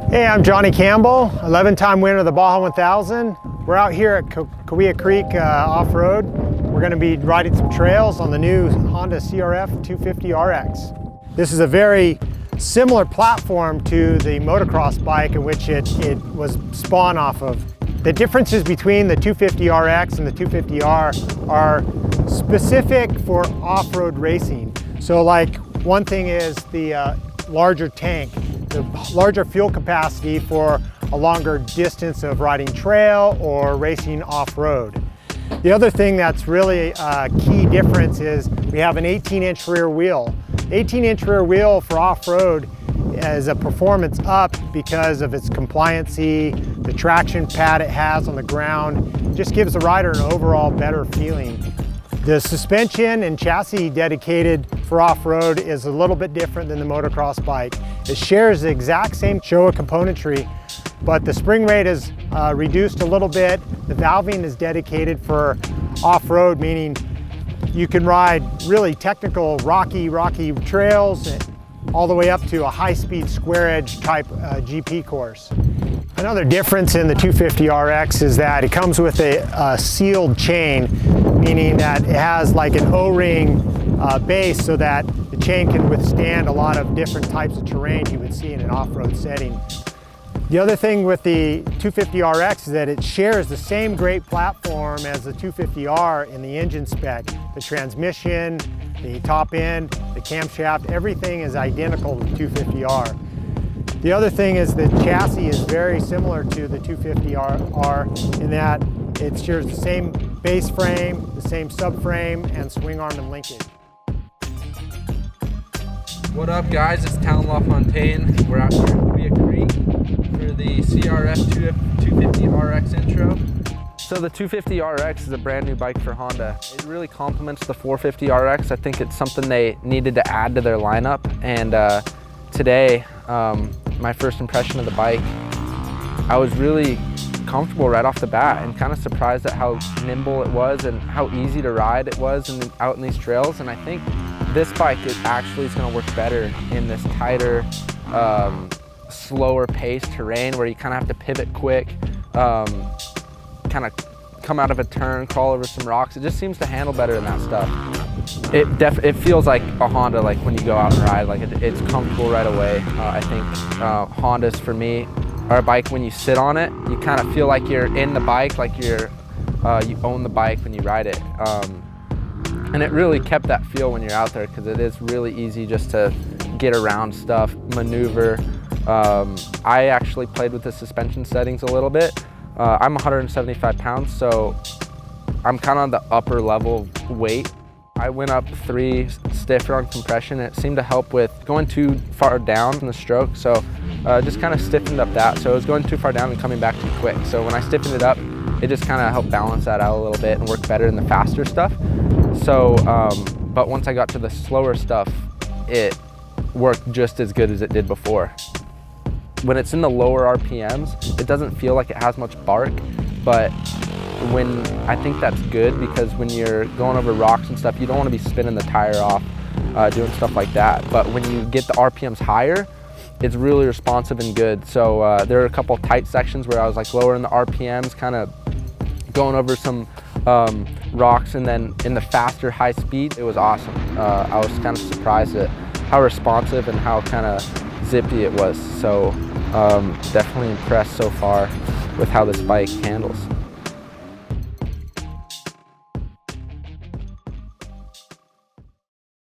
Hey, I'm Johnny Campbell, 11-time winner of the Baja 1000. We're out here at Cahuilla Creek off-road. We're going to be riding some trails on the new Honda CRF250RX. This is a very similar platform to the motocross bike in which it was spawned off of. The differences between the 250RX and the 250R are specific for off-road racing. So like one thing is the larger tank, the larger fuel capacity for a longer distance of riding trail or racing off-road. The other thing that's really a key difference is we have an 18-inch rear wheel. 18-inch rear wheel for off-road is a performance up because of its compliancy, the traction pad it has on the ground. It just gives the rider an overall better feeling. The suspension and chassis dedicated for off-road is a little bit different than the motocross bike. It shares the exact same Showa componentry, but the spring rate is reduced a little bit. The valving is dedicated for off-road, meaning you can ride really technical rocky trails all the way up to a high-speed square edge type GP course. Another difference in the 250RX is that it comes with a sealed chain, meaning that it has like an O-ring base so that the chain can withstand a lot of different types of terrain you would see in an off-road setting. The other thing with the 250RX is that it shares the same great platform as the 250R in the engine spec. The transmission, the top end, the camshaft, everything is identical to the 250R. The other thing is the chassis is very similar to the 250R in that it shares the same base frame, the same subframe, and swing arm and linkage. What up guys, it's Tallon LaFountaine. We're out here at Cahuilla Creek for the CRF250RX intro. So the 250RX is a brand new bike for Honda. It really complements the 450RX. I think it's something they needed to add to their lineup. And today, my first impression of the bike, I was really comfortable right off the bat and kind of surprised at how nimble it was and how easy to ride it was out in these trails. And I think this bike is going to work better in this tighter, slower paced terrain where you kind of have to pivot quick, kind of come out of a turn, crawl over some rocks. It just seems to handle better in that stuff. It feels like a Honda, like when you go out and ride, like it's comfortable right away. I think Hondas for me are a bike when you sit on it, you kind of feel like you're in the bike, like you own the bike when you ride it. And it really kept that feel when you're out there because it is really easy just to get around stuff, maneuver. I actually played with the suspension settings a little bit. I'm 175 pounds, so I'm kind of on the upper level weight. I went up 3 stiffer on compression, and it seemed to help with going too far down in the stroke, so just kind of stiffened up that. So it was going too far down and coming back too quick. So when I stiffened it up, it just kind of helped balance that out a little bit and work better in the faster stuff. So, but once I got to the slower stuff, it worked just as good as it did before. When it's in the lower RPMs, it doesn't feel like it has much bark, but I think that's good because when you're going over rocks and stuff, you don't want to be spinning the tire off, doing stuff like that. But when you get the RPMs higher, it's really responsive and good. So there are a couple tight sections where I was like lowering the RPMs, kind of going over some rocks, and then in the faster high speed, it was awesome. I was kind of surprised at how responsive and how kind of zippy it was. So definitely impressed so far with how this bike handles.